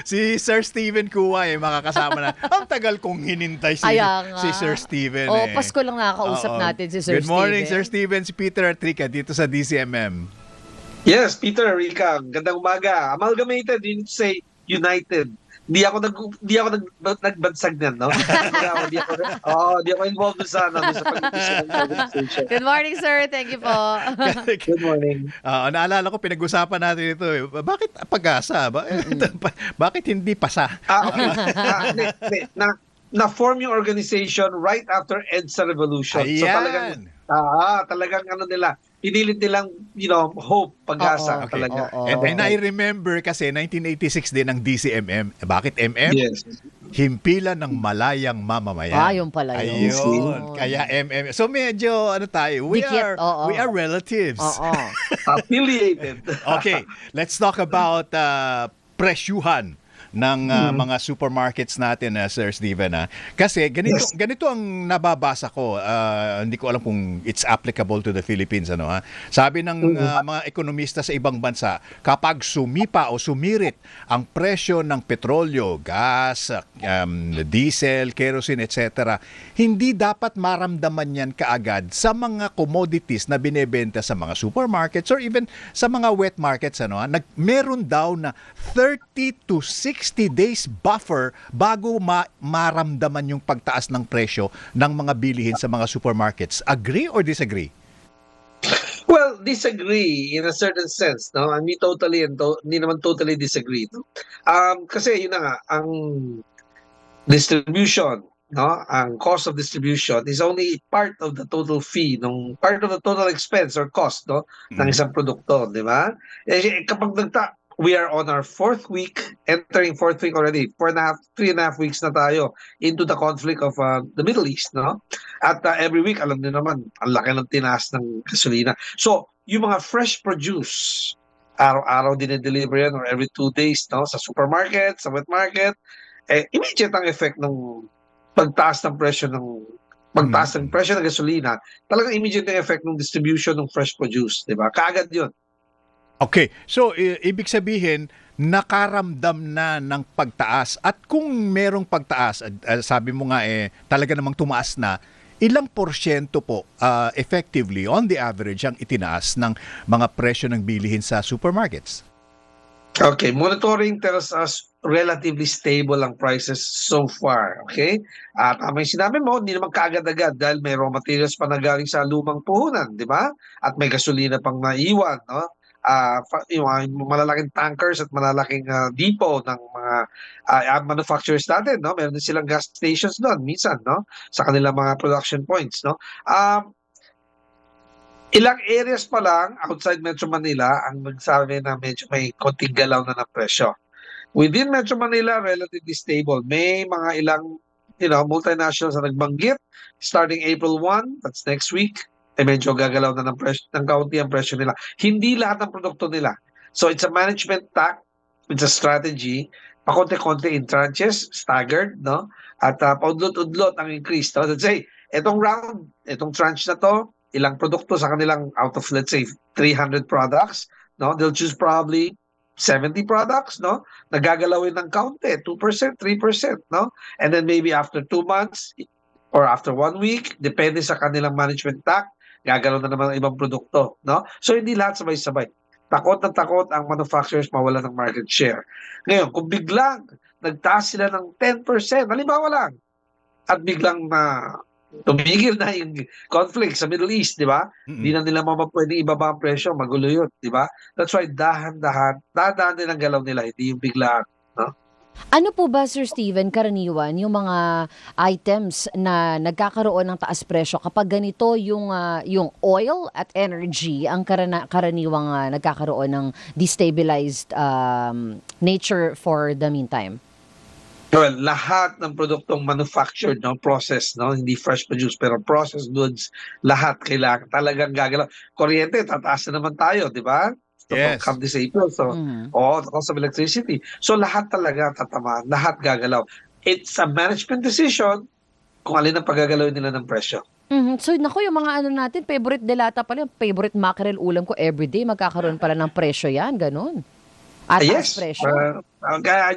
Si Sir Steven Kuwa makakasama na. Ang tagal kong hinintay si Sir Steven. Pasko lang nakakausap natin si Sir Steven. Good morning, Sir Steven. Si Peter Atrica dito sa DCMM. Yes, Peter Rica. Gandang umaga. Amalgamated, you need to say united. Hindi ako nagbansag niyan, no? Hindi ako involved sa pag-decision ng organization. Good morning, sir. Thank you po. Good morning. Naalala ko, pinag-usapan natin ito. Bakit pag-asa? Bakit hindi pasa? Na-form yung organization right after EDSA Revolution. Ayan. So talagang nila, pinilit nilang, hope, pag-asa talaga. And I remember kasi 1986 din ang DCMM. Bakit MM? Yes. Himpilan ng malayang mamamayan. Yung pala yun. Ayun. Kaya MM. So medyo tayo. We are relatives. Affiliated. Okay, let's talk about presyuhan ng mga supermarkets natin, Sir Steven. Kasi ganito ang nababasa ko. Hindi ko alam kung it's applicable to the Philippines. Sabi ng mga ekonomista sa ibang bansa, kapag sumipa o sumirit ang presyo ng petrolyo, gas, diesel, kerosene, etc., hindi dapat maramdaman yan kaagad sa mga commodities na binebenta sa mga supermarkets or even sa mga wet markets. Meron daw na 30 to 60 days buffer bago maramdaman yung pagtaas ng presyo ng mga bilihin sa mga supermarkets. Agree or disagree? Well, disagree in a certain sense, no? Hindi naman totally disagree, no? Kasi yun na nga, ang distribution, no? Ang cost of distribution is only part of the total fee, part of the total expense or cost, no, ng isang produkto, di ba? Kapag we are on our entering fourth week already. 3.5 weeks na tayo into the conflict of the Middle East, no? At every week, alam niyo naman, ang laki ng tinaas ng gasolina. So, yung mga fresh produce, araw-araw din-deliver yan or every 2 days, no? Sa supermarket, sa wet market, immediate ang effect ng pagtaas ng presyo ng gasolina. Talagang immediate ang effect ng distribution ng fresh produce, di ba? Kaagad yun. Okay, so ibig sabihin nakaramdam na ng pagtaas at kung merong pagtaas, sabi mo nga talaga namang tumaas na, ilang porsyento po effectively on the average ang itinaas ng mga presyo ng bilihin sa supermarkets? Okay, monitoring tells us relatively stable ang prices so far, okay? At may sinabi mo, hindi naman kaagad-agad dahil may raw materials pa na galing sa lumang puhunan, di ba? At may gasolina pang naiwan, no? Yung malalaking tankers at malalaking depot ng mga manufacturers natin, no? Meron din silang gas stations doon minsan, no? Sa kanilang mga production points, no? Ilang areas pa lang outside Metro Manila ang nagsabi na medyo may konting galaw na ng presyo. Within Metro Manila, relatively stable. May mga ilang multinationals na nagbanggit starting April 1, that's next week, medyo gagalaw na ng kaunti ang presyo nila. Hindi lahat ng produkto nila. So it's a management tack, it's a strategy, pakonti-konti in tranches, staggered, no? At paudlot-udlot ang increase. No? Let's say, itong tranche na to, ilang produkto sa kanilang out of, let's say, 300 products, no? They'll choose probably 70 products, no? Nagagalawin ng kaunti, 2%, 3%, no? And then maybe after 2 months or after 1 week, depende sa kanilang management tack, gagalaw na naman ng ibang produkto, no? So hindi lahat sabay-sabay. Takot na takot ang manufacturers mawala ng market share. Ngayon, kung biglang nagtaas sila ng 10%, halimbawa lang, at biglang tumigil na yung conflict sa Middle East, di ba? Hindi na nila pwede ibaba ang presyo, magulo yun, di ba? That's why dahan-dahan din ang galaw nila, hindi yung biglaan, no? Ano po ba, Sir Steven, karaniwan yung mga items na nagkakaroon ng taas presyo kapag ganito yung oil at energy ang karaniwang nagkakaroon ng destabilized nature for the meantime? Well, lahat ng produktong manufactured, no, processed, no, hindi fresh produce, pero processed goods, lahat kailangan talagang gagalaw. Kuryente, tataas na naman tayo, di ba? Yes. Come this April. So, the cost of electricity. So, lahat talaga tatamaan, lahat gagalaw. It's a management decision kung alin ang pagagalawin nila ng presyo. So, naku, yung mga natin, favorite delata pala, yung favorite mackerel ulam ko everyday, magkakaroon pala ng presyo yan, ganun. Taas Yes, presyo.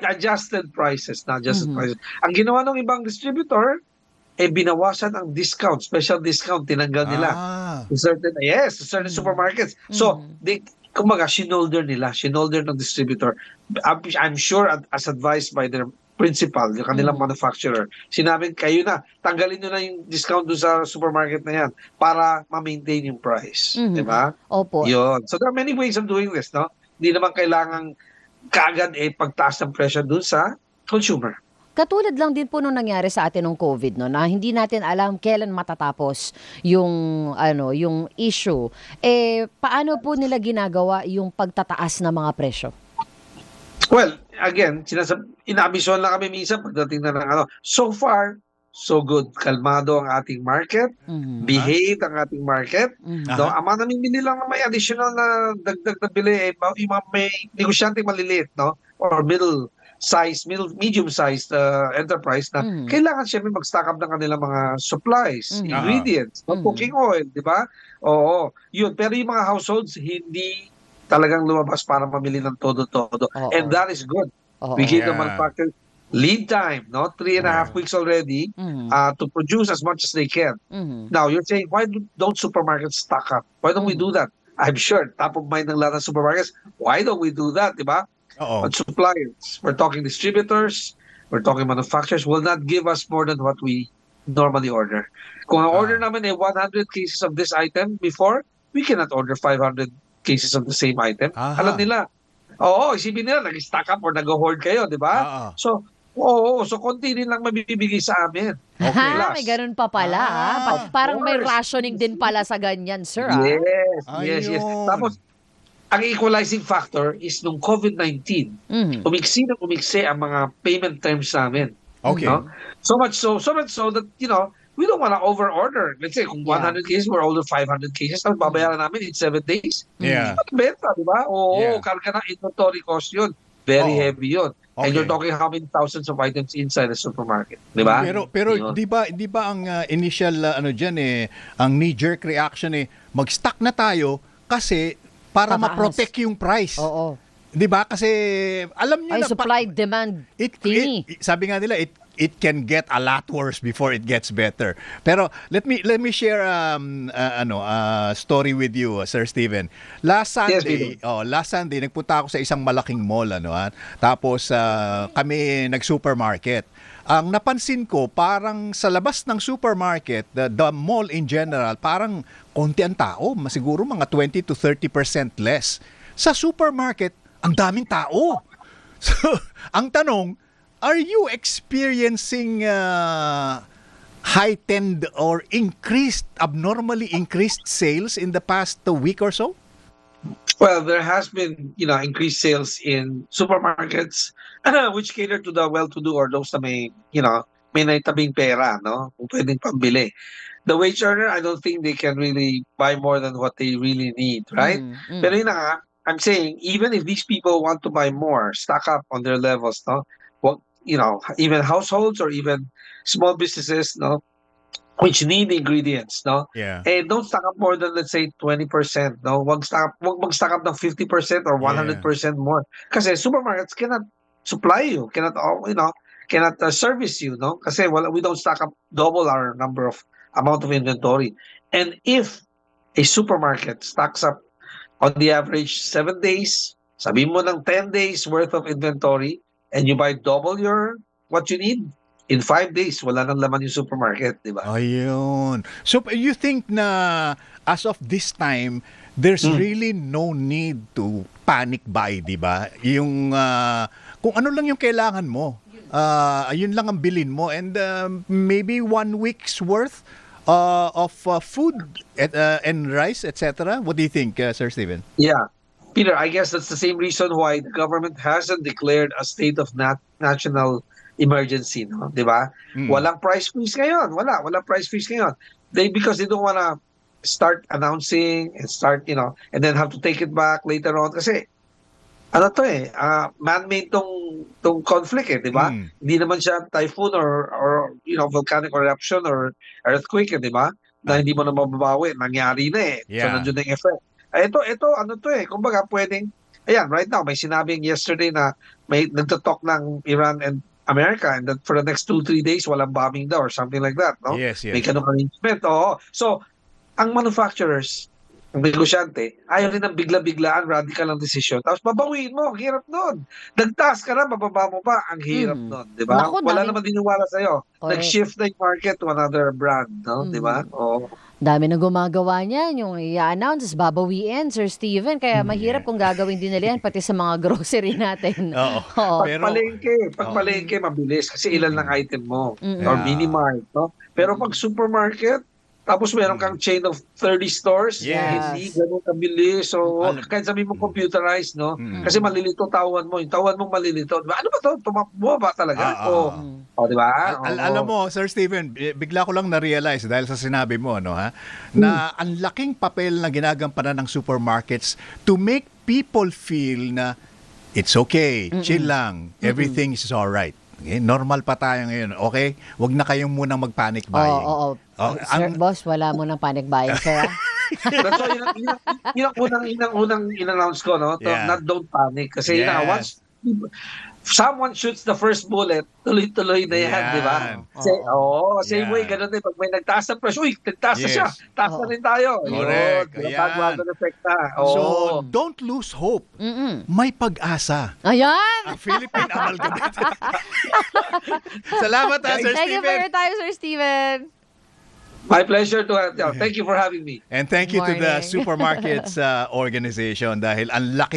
adjusted prices, not adjusted Mhm. prices. Ang ginawa ng ibang distributor, binawasan ang discount, special discount, tinanggal nila. Ah. To certain Mhm. supermarkets. So, Mhm. kumbaga, shinolder ng distributor. I'm sure as advised by their principal, yung kanilang Mhm. manufacturer, sinabing kayo na, tanggalin nyo na yung discount doon sa supermarket na yan para ma-maintain yung price. Di Mhm. ba? Opo. Yun. So, there are many ways of doing this, no? Hindi naman kailangan kaagad pagtaas ng presyo doon sa consumer. Katulad lang din po nung nangyari sa atin nung COVID, no, na hindi natin alam kailan matatapos yung yung issue. Paano po nila ginagawa yung pagtataas ng mga presyo? Well, again, inaabisuhan lang kami minsan pagdating na ng so far, so good. Kalmado ang ating market, Mhm. behave ang ating market. Mhm. No, Aha. ang mga namimili lang na may additional na dagdag na bili, yung mga may negosyante maliliit, no? Or medium sized enterprise na Mhm. kailangan siyempre mag-stock up ng kanilang mga supplies, Mhm. Oo. ingredients, no? Mhm. Cooking oil, di ba? Oo, yun. Pero yung mga households, hindi talagang lumabas para mamili ng todo-todo. And Oo. that is good. We Oo. give the Yeah. manufacturers lead time, no? 3.5 Yeah. weeks already Mhm. to produce as much as they can. Mhm. Now, you're saying, why don't supermarkets stock up? Why don't we Mhm. do that? I'm sure, top of mind ng lahat ng supermarkets, why don't we do that, di ba? Oo. But suppliers, we're talking distributors, we're talking manufacturers, will not give us more than what we normally order. Kung ang order Ah. namin 100 cases of this item before, we cannot order 500 cases of the same item. Alam Aha. nila. Oo, isipin nila, nag-stock up or nag-hoard kayo, di ba? Oo. So, so konti rin lang mabibigay sa amin. Okay. May ganun pa pala, Of parang may course. rationing din pala sa ganyan, sir, Yes. Ayun. Tapos, ang equalizing factor is nung COVID-19, Mhm. umiksi ang mga payment terms namin. Okay. No? So much so that, we don't want to over-order. Let's say, kung Yeah. 100 cases, we're order 500 cases, tapos babayaran namin in 7 days. Yeah. Benta, di ba? Oo, Yeah. karga ng inventory cost yun. Very Oo. heavy yun. And you're Okay. talking how many thousands of items inside the supermarket. Di ba? Pero Yun. di ba ang initial diyan ang knee jerk reaction mag-stock na tayo kasi para Tataas. ma-protect yung price. Oo. Di ba? Kasi alam niyo Ay, na supply demand thingy. sabi nga nila it can get a lot worse before it gets better. Pero let me share story with you, Sir Steven. Last Yes, Sunday nagpunta ako sa isang malaking mall tapos kami nag-supermarket. Ang napansin ko, parang sa labas ng supermarket, the mall in general, parang konti ang tao, siguro mga 20 to 30% less. Sa supermarket, ang daming tao. So, ang tanong, are you experiencing heightened or abnormally increased sales in the past week or so? Well, there has been, increased sales in supermarkets which cater to the well-to-do or those na may naitabing pera, no? Kung pwedeng pambili. The wage earner, I don't think they can really buy more than what they really need, right? Pero yun na nga, I'm saying, even if these people want to buy more, stock up on their levels, no? Well, even households or even small businesses, no? Which need ingredients, no? Yeah. Don't stock up more than, let's say, 20%, no? Wag mag-stock up ng 50% or 100% more. Kasi supermarkets cannot supply you, cannot service you, no? Kasi we don't stock up double our amount of inventory. And if a supermarket stocks up on the average 7 days, sabi mo ng 10 days worth of inventory, and you buy double what you need, in 5 days, wala nang laman yung supermarket, di ba? Ayun. So you think na as of this time, there's really no need to panic buy, di ba? Yung kung ano lang yung kailangan mo, yun lang ang bilin mo, and maybe 1 week's worth of food and rice, etc. What do you think, Sir Steven? Yeah. Peter, I guess that's the same reason why the government hasn't declared a state of national emergency, no? 'Di ba? Walang price freeze ngayon. Walang price freeze ngayon. Because they don't wanna start announcing and and then have to take it back later on kasi man-made tong conflict, 'di ba? Hindi naman siya typhoon or volcanic eruption or earthquake, 'di ba? Na hindi mo na mababawi, nangyari na So Yeah. nandiyan na yung effect. Ito kumbaga pwedeng ayan, right now, may sinabing yesterday na may nagtatalk ng Iran and America and that for the next 2-3 days, walang bombing daw or something like that, no? Yes, May yes. ganung arrangement, oo. So, ang manufacturers, ang negosyante, ayaw rin ng bigla-biglaan, radical ang desisyon. Tapos babawiin mo, ang hirap nun. Nagtaas ka na, bababa mo pa, ang hirap Mm. nun, di ba? Naku, Wala daming- naman diniwala sa'yo. Correct. Nag-shift na yung market to another brand, no? Di ba? Oo. Dami na gumagawa niyan, yung i-announce, babawiin, Sir Steven. Kaya mahirap kung gagawin din nila yan, pati sa mga grocery natin. Oo. Oo. Pero- Pag palengke, mabilis kasi ilan lang item mo Mm-mm. or Yeah. mini-mart, no? Pero pag supermarket, tapos meron kang chain of 30 stores, Yes. hindi ganun kabilis. So, kahit sabihin mo computerized, no? Mm. Kasi malilito tauhan mo. Yung tauhan mo malilito. Diba? Ano ba to? Bumaba talaga? Ah. O, diba? Oo. Alam mo, Sir Steven, bigla ko lang na-realize dahil sa sinabi mo, no, ha, na ang laking papel na ginagampanan ng supermarkets to make people feel na it's okay, chill lang, everything is alright. Okay? Normal pa tayo ngayon, okay? Huwag na kayong munang mag-panic buying. Oo. Oh, Sir, boss, wala mo ng panic buying, sir. ah? That's why yun ang unang in-announce ko, no? To, Yeah. not don't panic. Kasi Yes. once someone shoots the first bullet, tuloy-tuloy na yan, Yan. di ba? Same Yan. way, ganun din. Pag may nagtaas na presyo, nagtaas na Yes. siya. Taas na rin tayo. Correct. Yun. Ayan. Bago effect na. So, Oo. don't lose hope. Mm-mm. May pag-asa. Ayan! Ang Philippine Amalgamate. Salamat, Sir Thank you for Steven. your time, Sir Steven. My pleasure to have. Thank you for having me. And thank you to the Morning. Supermarkets Organization dahil ang laki